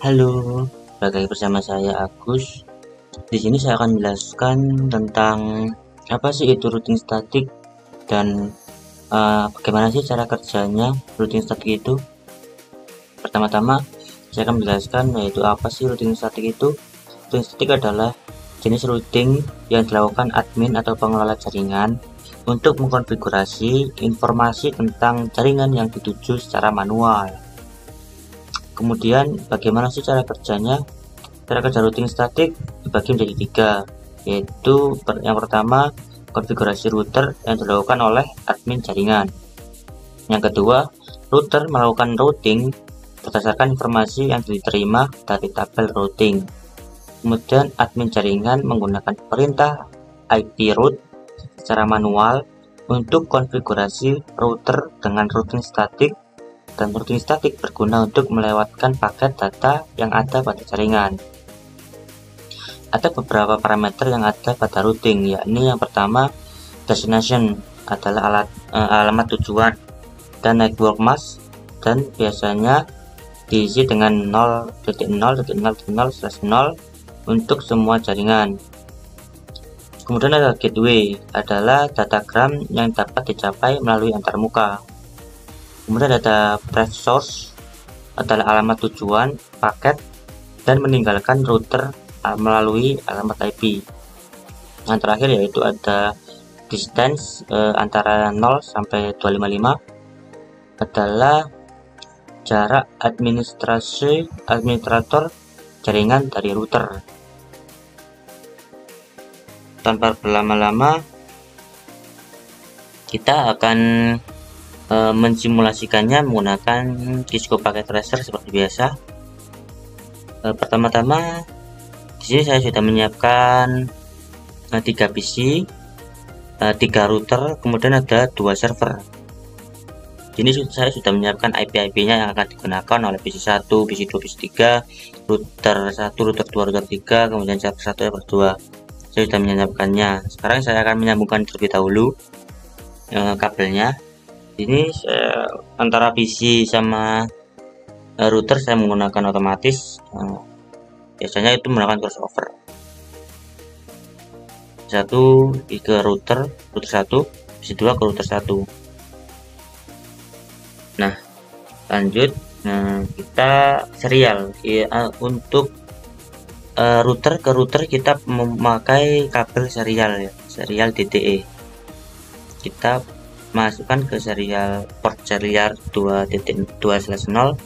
Halo, balik lagi bersama saya Agus. Di sini saya akan menjelaskan tentang apa sih itu routing statik dan bagaimana sih cara kerjanya routing statik itu. Pertama-tama, saya akan menjelaskan yaitu apa sih routing statik itu. Routing statik adalah jenis routing yang dilakukan admin atau pengelola jaringan untuk mengkonfigurasi informasi tentang jaringan yang dituju secara manual. Kemudian bagaimana sih cara kerjanya? Cara kerja routing statik dibagi menjadi tiga, yaitu yang pertama konfigurasi router yang dilakukan oleh admin jaringan. Yang kedua, router melakukan routing berdasarkan informasi yang diterima dari tabel routing. Kemudian admin jaringan menggunakan perintah IP route secara manual untuk konfigurasi router dengan routing statik, dan routing statik berguna untuk melewatkan paket data yang ada pada jaringan. Ada beberapa parameter yang ada pada routing, yakni yang pertama destination adalah alamat tujuan, dan network mask, dan biasanya diisi dengan 0.0.0.0/0 untuk semua jaringan. Kemudian ada gateway, adalah datagram yang dapat dicapai melalui antarmuka. Kemudian ada path source, adalah alamat tujuan paket dan meninggalkan router melalui alamat IP. Yang terakhir yaitu ada distance antara 0 sampai 255, adalah jarak administrator jaringan dari router. Tanpa berlama-lama, kita akan mensimulasikannya menggunakan Cisco Packet Tracer seperti biasa. Pertama-tama, di sini saya sudah menyiapkan 3 PC, 3 router, kemudian ada 2 server. Ini saya sudah menyiapkan IP-nya yang akan digunakan oleh PC 1, PC 2, PC 3, router 1, router 2, router 3, kemudian server 1, server 2. Saya sudah menyambungkannya. Sekarang saya akan menyambungkan terlebih dahulu kabelnya. Ini antara PC sama router saya menggunakan otomatis. Biasanya itu menggunakan crossover. Satu ke router 1, PC 2 ke router 1. Nah, lanjut. Kita serial untuk router ke router kita memakai kabel serial ya, serial DTE. Kita masukkan ke serial port serial 2.2/0.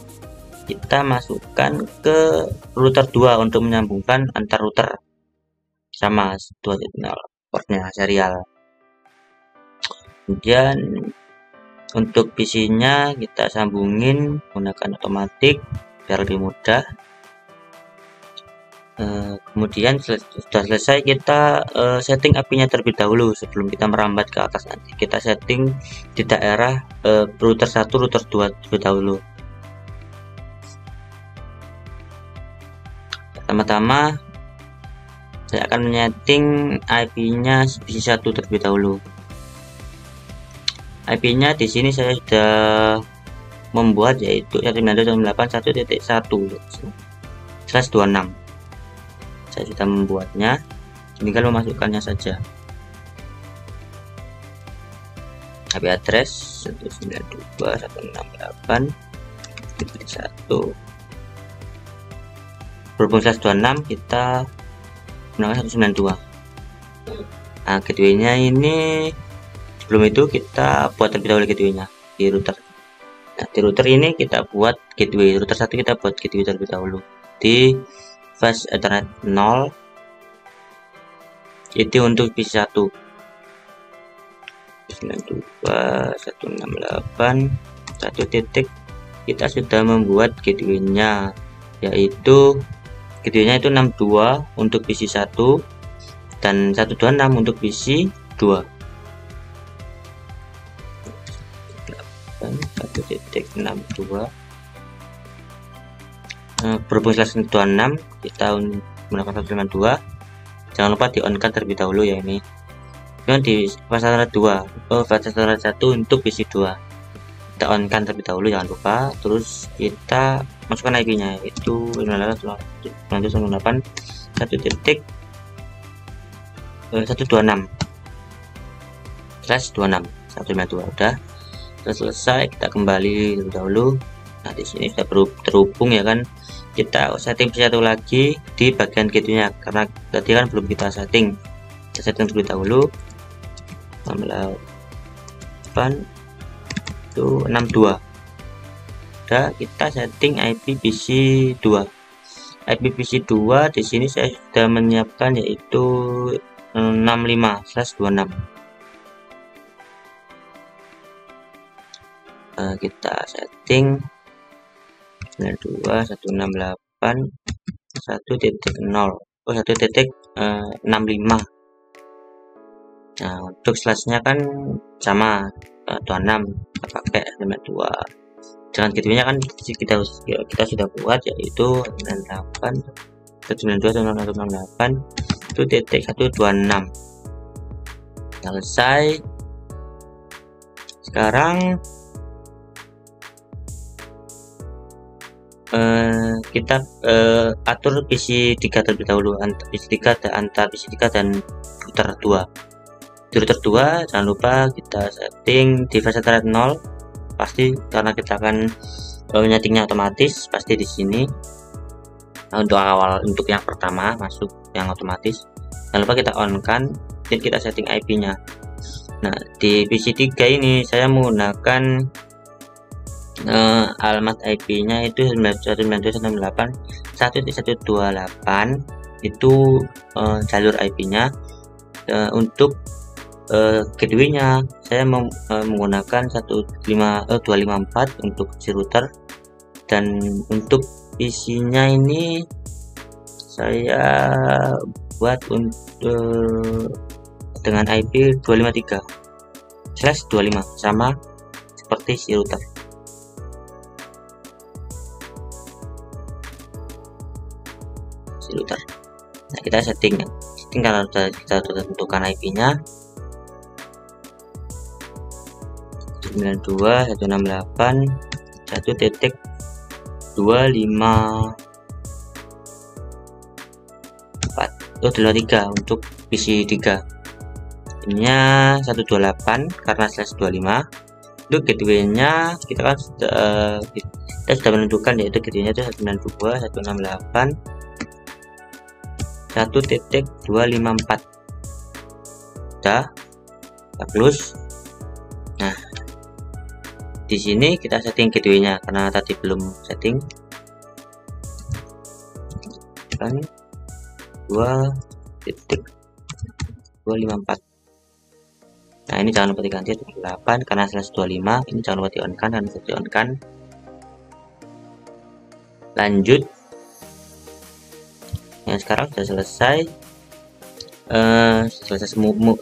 Kita masukkan ke router 2 untuk menyambungkan antar router sama 2.0 portnya serial. Kemudian untuk PC-nya kita sambungin menggunakan otomatik biar lebih mudah. Kemudian sudah selesai, kita setting IP-nya terlebih dahulu sebelum kita merambat ke atas. Nanti kita setting di daerah router 1, router 2 terlebih dahulu. Pertama-tama saya akan menyeting IP-nya PC 1 terlebih dahulu. IP-nya di sini saya sudah membuat, yaitu 192.1.1/26. Saya sudah membuatnya, tinggal memasukkannya saja. IP address 192.168.1 berhubung 126, kita gunakan 192. Nah, gateway-nya ini sebelum itu kita buat terlebih dahulu gateway-nya di router. Nah, di router ini kita buat gateway, router 1 kita buat gateway terlebih dahulu di fast ethernet 0. Itu untuk PC 1 192.168.1. Kita sudah membuat gateway-nya, yaitu gateway-nya itu 62 untuk PC 1 dan 126 untuk PC 2. 1.62 berhubung 126 kita menggunakan 192. Jangan lupa di on kan terlebih dahulu ya ini. Kemudian di fast ethernet 2, fast ethernet 1 untuk PC 2 kita on kan terlebih dahulu, jangan lupa. Terus kita masukkan IP-nya itu 128 1.126/26 152. Udah selesai, kita kembali terlebih dahulu. Nah, di sini sudah terhubung ya kan. Kita setting satu lagi di bagian gateway-nya karena tadi kan belum kita setting. Kita setting terlebih dahulu 68.62. Udah, kita setting IPVC2. IPVC2 di sini saya sudah menyiapkan yaitu 65/26. Kita setting 92.168.1.0 Nah, untuk slashnya kan sama 26, kita pakai 92. Jangan gateway-nya kan kita sudah buat yaitu 192.168.1.126. Selesai. Sekarang kita atur PC3 terlebih dahulu, antar PC3 dan router 2. Di router 2 jangan lupa kita setting device rate 0, pasti karena kita akan menyetingnya otomatis pasti di sini. Nah, untuk yang pertama masuk yang otomatis jangan lupa kita on kan, dan kita setting IP-nya. Nah, di PC3 ini saya menggunakan alamat IP-nya itu 192.168.1.128 itu jalur IP-nya. Untuk gateway-nya saya menggunakan 254 untuk si router, dan untuk isinya ini saya buat untuk dengan IP 253/25 sama seperti si router. Nah, kita setting karena kita sudah tentukan IP-nya 92.168.1.23 untuk PC3. Ininya 128 karena /25. Untuk gateway-nya kita kan sudah menentukan yaitu gateway-nya itu 192.168.1.254. Udah, kita close. Nah, di sini kita setting gateway-nya karena tadi belum setting. Kan 2.254. Nah, ini jangan lupa diganti 8 karena /25. Ini jangan lupa di on kan, harus di on kan. Lanjut. Yang sekarang sudah selesai.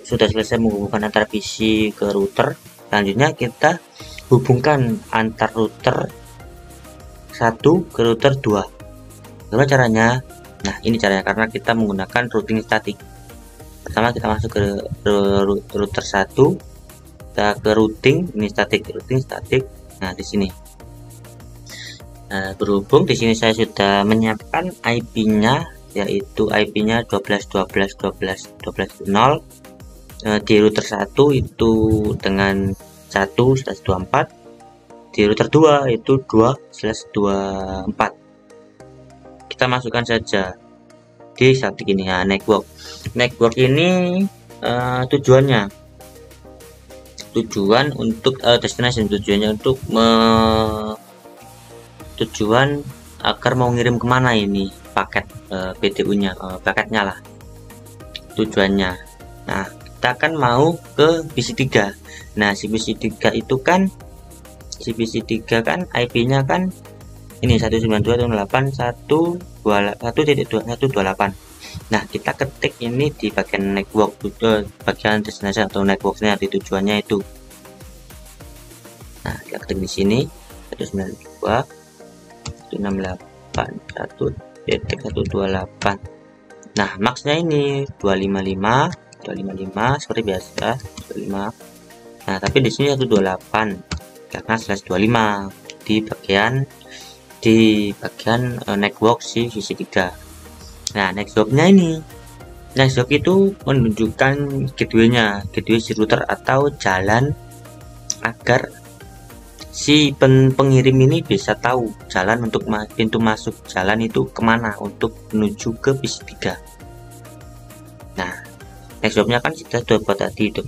Sudah selesai menghubungkan antar PC ke router. Selanjutnya kita hubungkan antar router 1 ke router 2. Bagaimana caranya? Nah, ini caranya karena kita menggunakan routing statik. Pertama kita masuk ke router 1, kita ke routing, ini routing statik. Nah, di sini. Nah, berhubung di sini saya sudah menyiapkan IP-nya yaitu IP-nya 12.12.12.12.0. Di router 1 itu dengan 1/24, di router 2 itu 2/24. Kita masukkan saja di statik ini ya, network ini tujuan untuk destination, tujuannya untuk tujuan agar mau ngirim kemana ini paket PDU-nya, paketnya lah tujuannya. Nah, kita akan mau ke PC3. Nah, si PC3 itu kan IP-nya kan ini 192.168.1.1.128. Nah, kita ketik ini di bagian network, bagian destination atau networknya di tujuannya itu. Nah, kita ketik di sini 192.168.1.128. Nah, max-nya ini 255 seperti biasa 25. Nah, tapi di sini 128 karena /25 di bagian di bagian network si visi 3. Nah, next jobnya ini, next job itu menunjukkan gateway-nya, gateway si router atau jalan agar si pengirim ini bisa tahu jalan untuk pintu masuk jalan itu kemana untuk menuju ke visi 3. Nah, next jobnya kan kita sudah buat tadi 12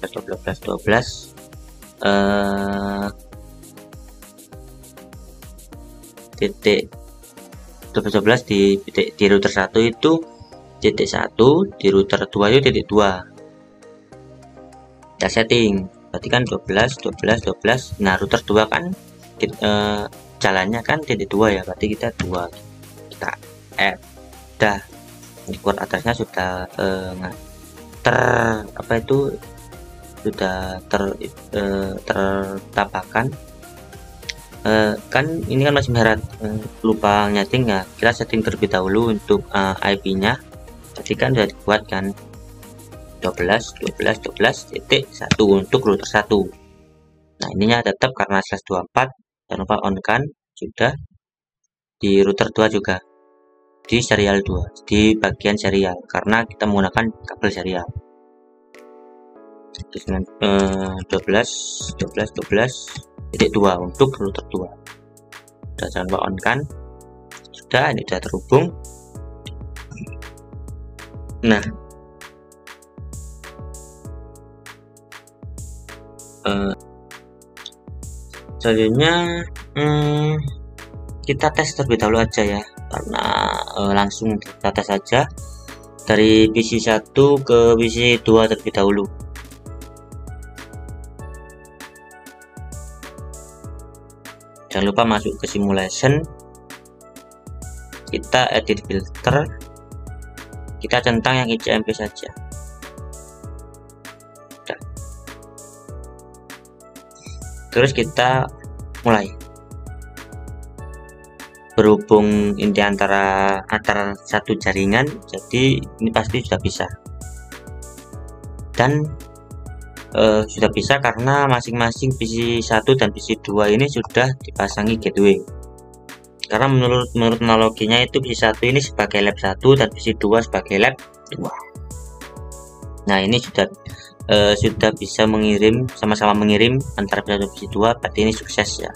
titik 12 di router 1 itu titik 1, di router 2 itu titik 2. Kita setting berarti kan 12. Nah, router 2 kan jalannya kan titik 2 ya, berarti kita 2, kita add. Dah, network atasnya sudah sudah tertambahkan. Kan ini kan masih merah, lupa nyeting ya, kita setting terlebih dahulu untuk IP-nya. Jadi kan sudah dibuat kan 12.1 untuk router 1. Nah, ininya tetap karena /24, jangan lupa on kan, sudah di router 2 juga di serial 2, di bagian serial, karena kita menggunakan kabel serial. 12.2 untuk router 2. Sudah, jangan lupa on kan, sudah, ini sudah terhubung. Nah, selanjutnya kita tes terlebih dahulu aja ya, karena langsung kita tes saja dari PC 1 ke PC 2 terlebih dahulu. Jangan lupa masuk ke simulation, kita edit filter, kita centang yang ICMP saja. Udah. Terus kita mulai. Berhubung inti antara satu jaringan, jadi ini pasti sudah bisa. Dan sudah bisa karena masing-masing PC 1 dan PC 2 ini sudah dipasangi gateway. Karena menurut analoginya itu PC 1 ini sebagai lab 1 dan PC 2 sebagai lab 2. Nah, ini sudah bisa mengirim, sama-sama mengirim antara PC 1 dan PC 2, berarti ini sukses ya.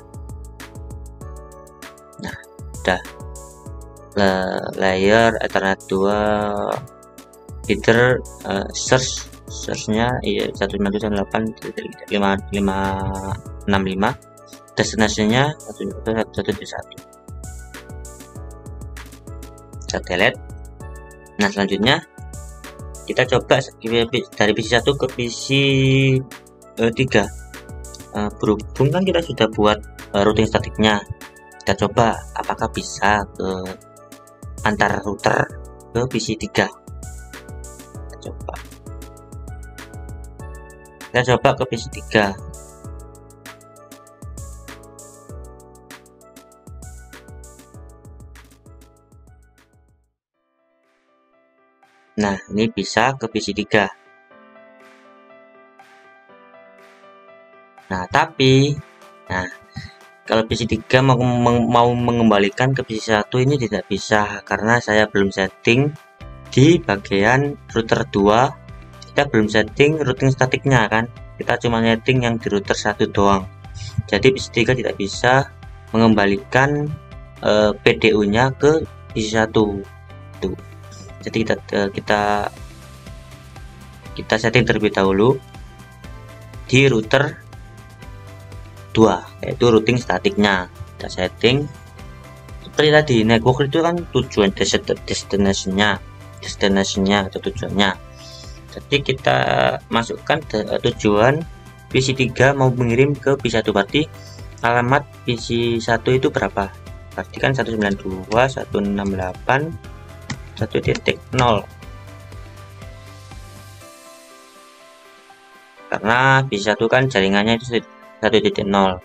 Nah, udah layer Ethernet 2 header, search-nya iya 192.8.565, destinasinya 171. Kita delete. Nah, selanjutnya kita coba dari PC 1 ke PC 3. Berhubung kan kita sudah buat routing statiknya, kita coba apakah bisa ke antar router ke PC 3. Kita coba ke PC 3. Nah, ini bisa ke PC 3. Nah, tapi kalau PC 3 mau mengembalikan ke PC 1 ini tidak bisa, karena saya belum setting di bagian router 2. Kita belum setting routing statiknya kan, kita cuma setting yang di router 1 doang. Jadi PC 3 tidak bisa mengembalikan PDU nya ke PC 1 tuh. Jadi kita setting terlebih dahulu di router 2, yaitu routing statiknya. Kita setting seperti tadi, network itu kan tujuan destinasinya atau tujuannya. Jadi kita masukkan tujuan PC 3 mau mengirim ke PC 1, berarti alamat PC 1 itu berapa? Berarti kan 192.168.1.0, karena PC 1 kan jaringannya itu 1.0.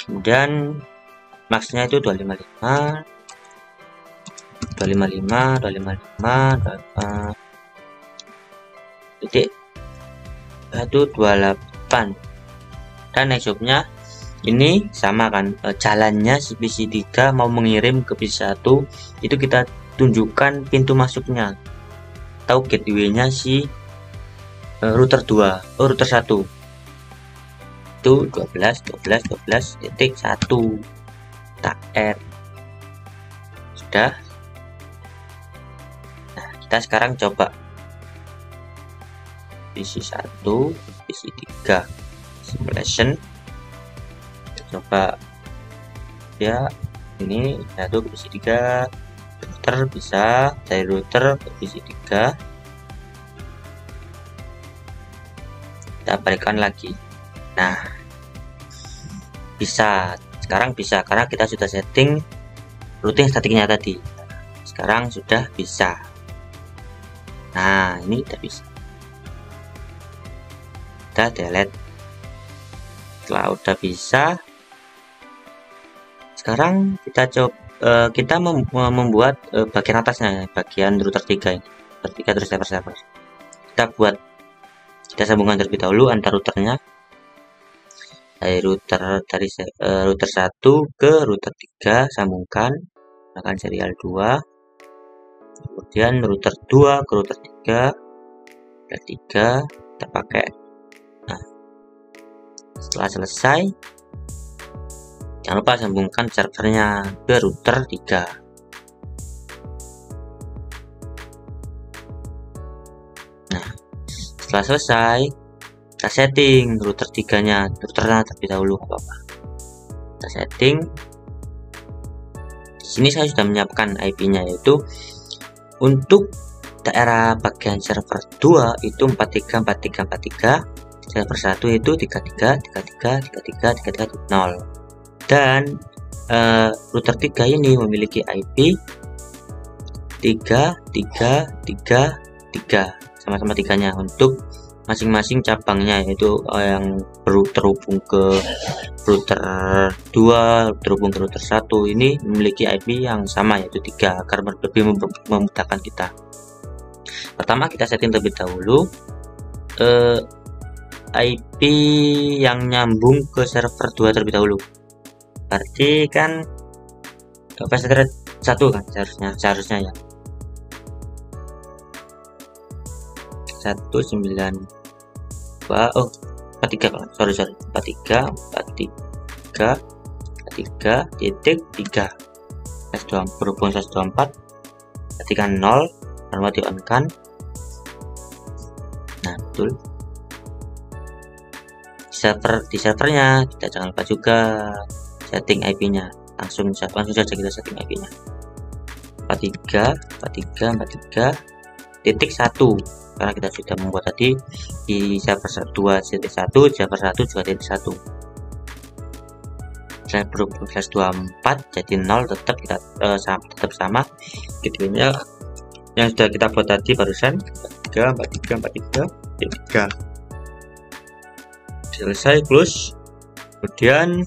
Kemudian maxnya itu 255.128. Dan next jobnya ini sama kan, jalannya si PC3 mau mengirim ke PC1 itu kita tunjukkan pintu masuknya atau gateway-nya si router 2, router 1 itu 12.12.12.1 tak R. Sudah. Nah, kita sekarang coba PC1, PC3 simulation. Coba ya, ini satu ke PC3, router bisa dari router ke PC3, kita balikkan lagi. Nah, bisa, sekarang bisa karena kita sudah setting routing statiknya tadi. Sekarang sudah bisa. Nah, ini tidak bisa, kita delete. Setelah udah bisa, sekarang kita coba kita membuat bagian atasnya, bagian router 3 ini, router 3 terus server. Kita sambungkan terlebih dahulu antar routernya dari router 1 ke router 3, sambungkan menggunakan serial 2, kemudian router 2 ke router 3, kita pakai. Nah, setelah selesai, jangan lupa sambungkan servernya ke router 3. Nah, setelah selesai, kita setting router 3-nya, routernya terlebih dahulu, apa-apa. Kita setting. Di sini saya sudah menyiapkan IP-nya, yaitu untuk daerah bagian server 2 itu 434343, server 1 itu 33333330. Dan router 3 ini memiliki IP 3333, sama-sama tiganya untuk masing-masing cabangnya, yaitu yang terhubung ke router 2 terhubung ke router 1 ini memiliki IP yang sama, yaitu 3, agar lebih memudahkan kita. Pertama, kita setting terlebih dahulu IP yang nyambung ke server 2 terlebih dahulu. Berarti kan VSTR 1 kan seharusnya ya 192, oh 43 kan, sorry 43 titik 3 berhubung 124, ketika 0 lalu di on kan. Nah, betul. Di servernya kita jangan lupa juga setting IP-nya, langsung saja kita setting IP-nya 43 titik 1, karena kita sudah membuat tadi di server 2 titik 1, server 1 juga titik 1. Saya berhubung 24 jadi 0, tetap kita tetap sama gateway-nya yang sudah kita buat tadi barusan 43 selesai, close. Kemudian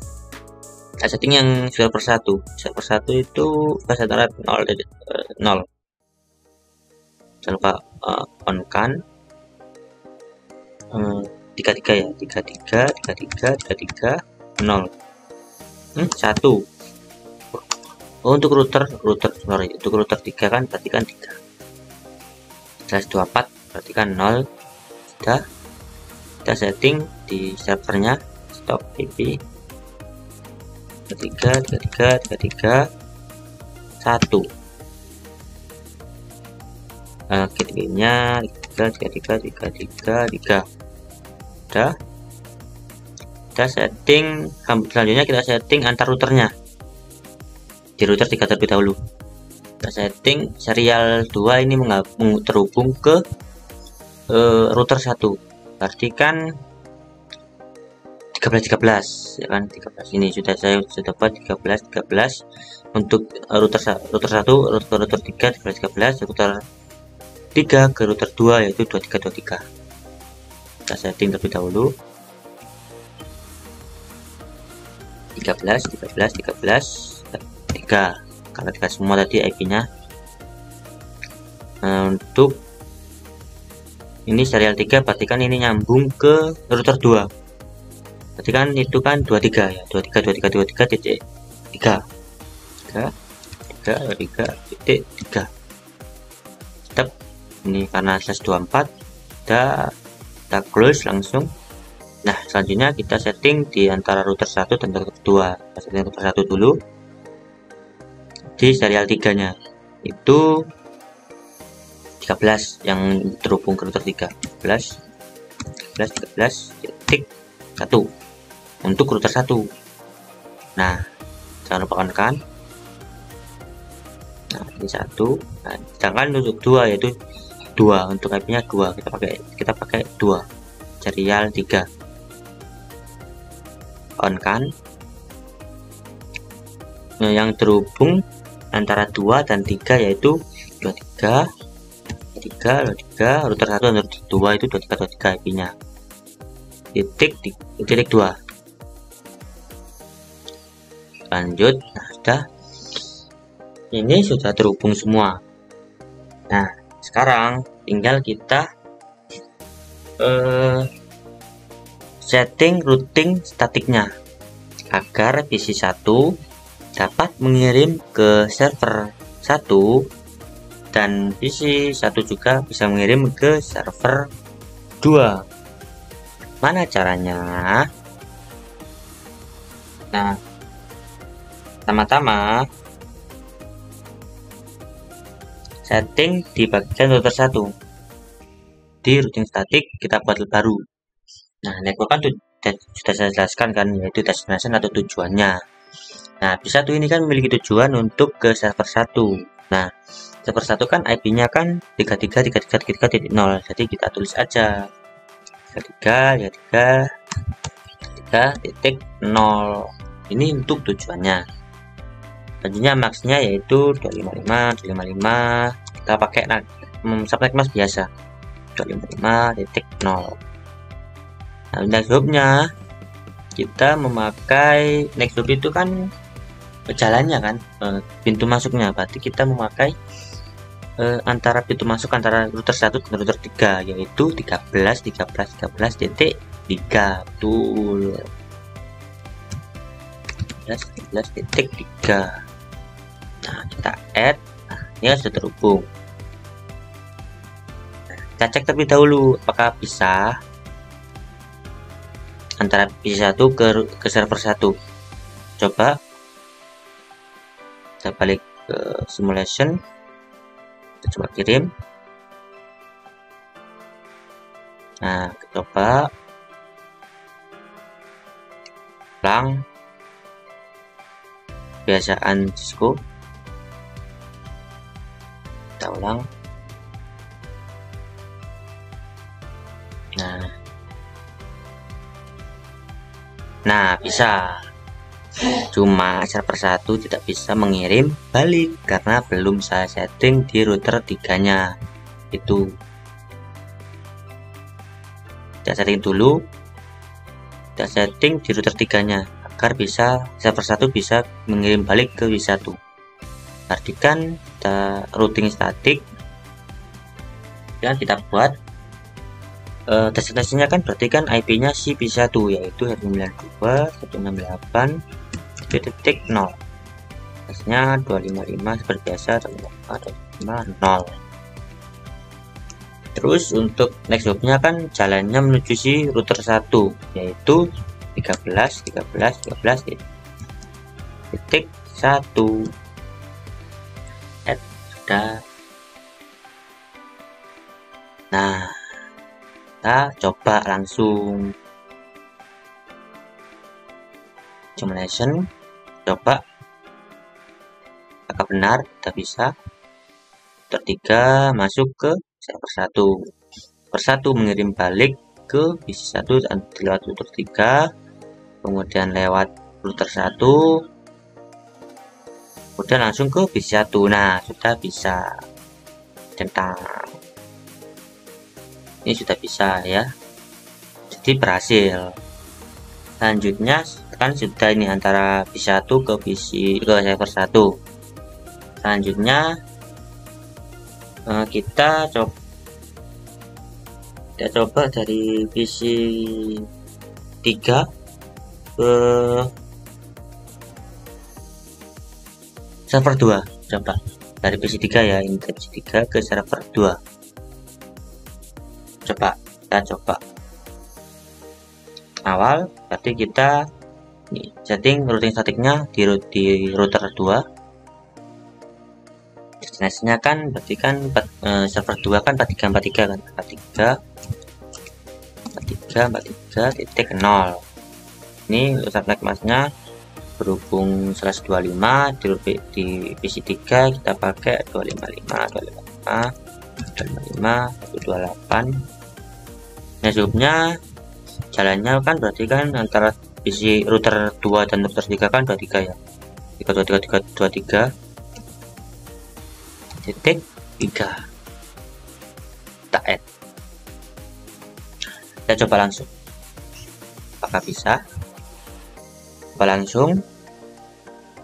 setting yang server 1 itu VSTR 0. Jangan lupa on kan 33 ya, 33 0 1. Oh, untuk router sorry, untuk router 3 kan berarti kan 3 /24 berarti kan 0. Sudah kita setting di servernya stop IP 33 1. Gateway-nya 33. Udah. Kita setting, selanjutnya kita setting antar routernya di router 3 terlebih dahulu. Kita setting serial 2 ini terhubung ke router 1, berarti kan 13 ya kan, 13 ini sudah saya buat 13 untuk router 1, router 3 13, router 3 ke router 2 yaitu 23. Kita setting terlebih dahulu 13 3, karena kita semua tadi IP-nya. Untuk ini serial 3 berarti kan ini nyambung ke router 2, berarti kan itu kan 23 ya, 23 titik 3 titik 3. Step ini karena /24 kita close langsung. Nah, selanjutnya kita setting di antara router 1 dan router 2. Kita setting router 1 dulu. Di serial 3-nya itu 13 yang terhubung ke router 3. 13.1 untuk router 1. Nah, jangan lupa kan. Nah, ini 1. Nah, sedangkan untuk 2 yaitu 2 untuk IP-nya 2. Kita pakai 2 serial 3. On kan. Nah, yang terhubung antara 2 dan 3 yaitu 23 router 1 dan router 2 itu 23 IP-nya. Titik 2. Lanjut. Nah, sudah. Ini sudah terhubung semua. Nah, sekarang tinggal kita setting routing statiknya agar PC 1 dapat mengirim ke server 1 dan PC 1 juga bisa mengirim ke server 2. Mana caranya? Nah, pertama-tama setting di bagian router 1. Di routing statik kita buat baru. Nah, network kan sudah saya jelaskan kan, yaitu destination atau tujuannya. Nah, PC 1 ini kan memiliki tujuan untuk ke server 1. Nah, server 1 kan IP-nya kan 33.33.33.0. Jadi kita tulis aja 33.33.0. Ini untuk tujuannya. Selanjutnya max-nya yaitu 255. Kita pakai subnet mask biasa 255.0. Nah, next hop-nya kita memakai next hop itu kan jalannya kan, pintu masuknya, berarti kita memakai antara pintu masuk antara router 1 dan router 3 yaitu 13.13.13.3. betul, 13.13.3. Nah, kita add. Nah, ini sudah terhubung. Nah, kita cek terlebih dahulu apakah bisa antara PC 1 ke server 1. Coba kita balik ke simulation, kita coba kirim. Nah, kita coba ulang kebiasaan Cisco, kita ulang. Nah, bisa. Cuma server 1 tidak bisa mengirim balik karena belum saya setting di router 3-nya. Itu. Kita setting dulu. Kita setting di router 3-nya agar bisa server 1 bisa mengirim balik ke W1. Perhatikan kita routing statik dan kita buat destinasinya kan berarti kan IP-nya si PC1 yaitu 192.168.0. Tesnya 255 seperti biasa 255.0. Terus untuk next hop-nya kan jalannya menuju si router 1 yaitu 13.13.13.1. Sudah. Nah, kita coba langsung simulation, coba apakah benar kita bisa. Router 3 masuk ke server 1. Server 1 mengirim balik ke PC 1 lewat router 3, kemudian lewat router 1, kemudian langsung ke PC 1. Nah, sudah bisa. Centang. Ini sudah bisa ya, jadi berhasil. Selanjutnya kan sudah ini antara PC 1 ke server 1. Selanjutnya kita coba dari PC 3 ke server 2. Coba dari PC3 ya, ini dari PC3 ke server 2. Coba kita coba awal, berarti kita setting routing statiknya di router 2. Destinasinya kan berarti kan server 2 kan 4343 kan, 43.0. Ini subnet masnya berhubung 125 di PC3 kita pakai 255 nah hubnya jalannya kan berarti kan antara PC router 2 dan router 3 kan 23 ya, 23 titik 3 kita add, kita coba langsung apakah bisa. Coba langsung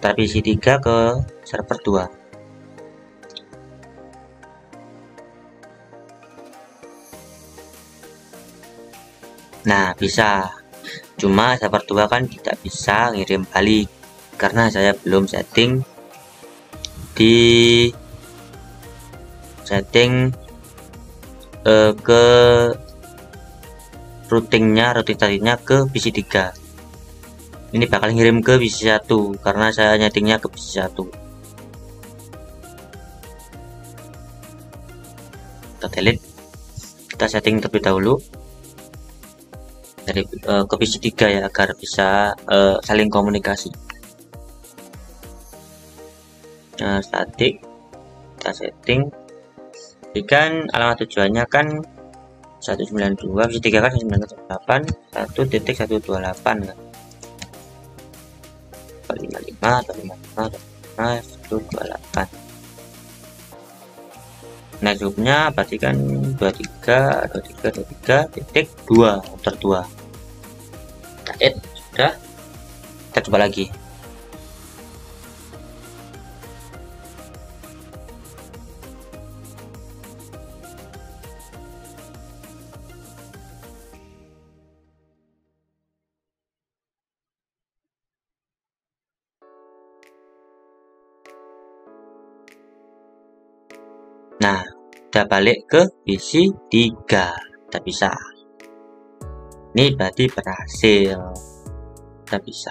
dari PC3 ke server 2. Nah bisa, cuma server 2 kan tidak bisa ngirim balik karena saya belum setting di ke routing tadinya ke PC3. Ini bakal ngirim ke PC1 karena saya nyetingnya ke PC1. Kita delete, kita setting terlebih dahulu dari ke PC3 ya, agar bisa saling komunikasi. Statik kita setting, kan alamat tujuannya kan 192, PC3 kan 198 1.128 kan, 128. Nah hubnya berarti kan 23.2 router 2. Sudah, kita coba lagi. Nah, kita balik ke PC3, kita bisa. Ini berarti berhasil, kita bisa.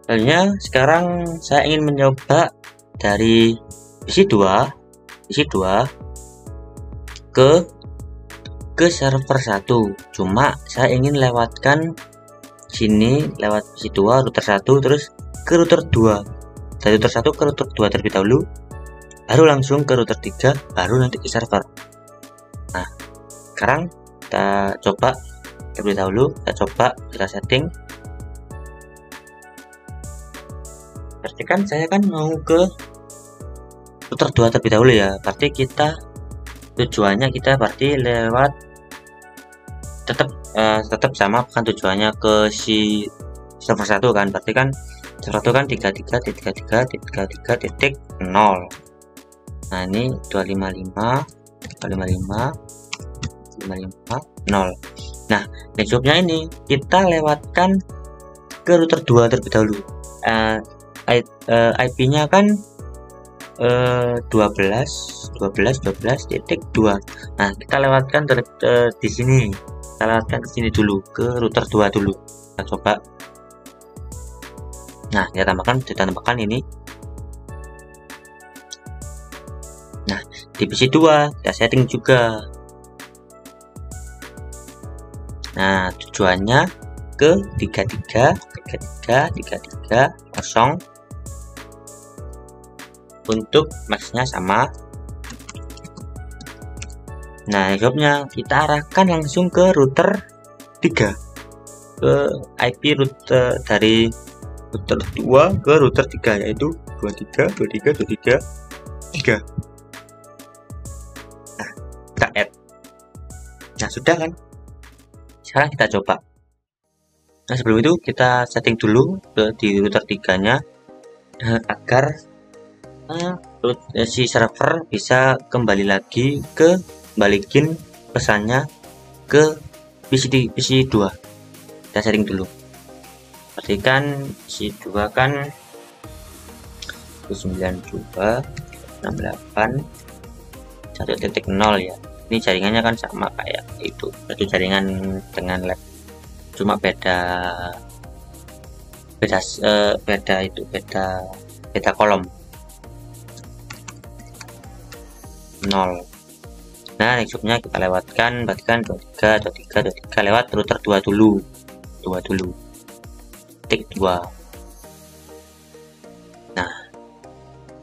Selanjutnya, sekarang saya ingin mencoba dari PC2 ke server 1. Cuma saya ingin lewatkan sini lewat PC2 router 1 terus ke router 2, dari router 1 ke router 2 terlebih dahulu, baru langsung ke router 3, baru nanti ke server. Nah sekarang kita coba terlebih dahulu, kita setting. Berarti kan saya kan mau ke router 2 terlebih dahulu ya, berarti kita tujuannya berarti lewat tetap sama kan tujuannya ke si server 1 kan, berarti kan server 1 kan 33.33.0. Nah ini 255.0. Nah networknya ini kita lewatkan ke router 2 terlebih dahulu. IP nya kan 12.12.2. Nah kita lewatkan di sini, kita lewatkan ke sini dulu, ke router 2 dulu. Kita coba. Nah kita tambahkan ini. Nah di PC2 kita setting juga. Nah tujuannya ke 33.0 untuk maxnya sama. Nah jobnya kita arahkan langsung ke router 3, ke IP router dari router 2 ke router 3, yaitu 23.23.23.3. Nah kita add. Nah sudah kan, sekarang kita coba. Nah sebelum itu kita setting dulu di router 3 nya agar si server bisa kembali lagi ke balikin pesannya ke PC 2. Kita sharing dulu. Perhatikan PC 2 kan 92.68 1.0 ya. Ini jaringannya kan sama kayak itu, satu jaringan dengan lab, cuma beda kolom 0. Nah, nextnya kita lewatkan, bahkan 23 lewat router 2 dulu. Tik 2. Nah,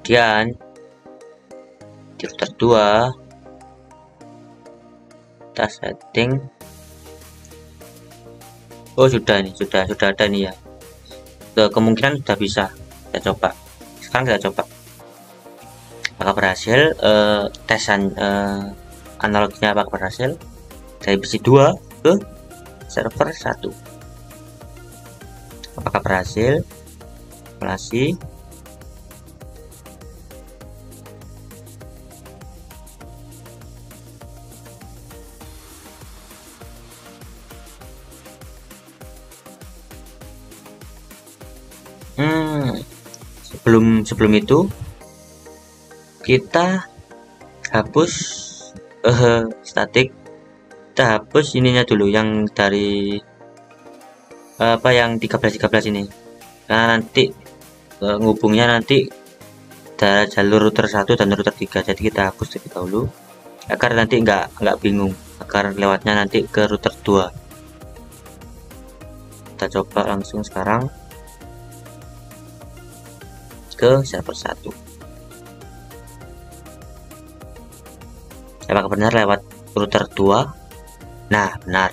kemudian di router 2 kita setting. Oh, sudah ada nih ya. Kemungkinan sudah bisa. Kita coba. Sekarang kita coba. Apakah berhasil tesan analognya, apakah berhasil dari PC 2 ke server 1. Apakah berhasil? Simulasi. Sebelum itu kita hapus statik. Kita hapus ininya dulu, yang dari yang 13 ini, karena nanti ngubungnya nanti dari jalur router 1 dan router 3. Jadi kita hapus terlebih dahulu agar nanti nggak bingung, agar lewatnya nanti ke router 2. Kita coba langsung sekarang ke server 1. Apakah benar lewat router 2? Nah, benar.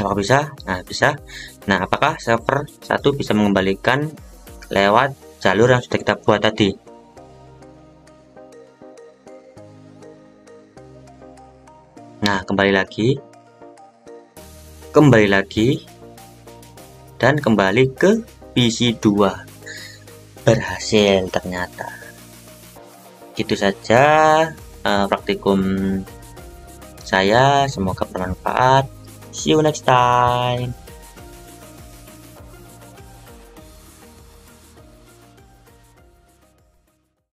Apakah bisa? Nah, bisa. Nah, apakah server 1 bisa mengembalikan lewat jalur yang sudah kita buat tadi? Nah, kembali lagi dan kembali ke PC 2. Berhasil ternyata. Gitu saja praktikum saya, semoga bermanfaat. See you next time.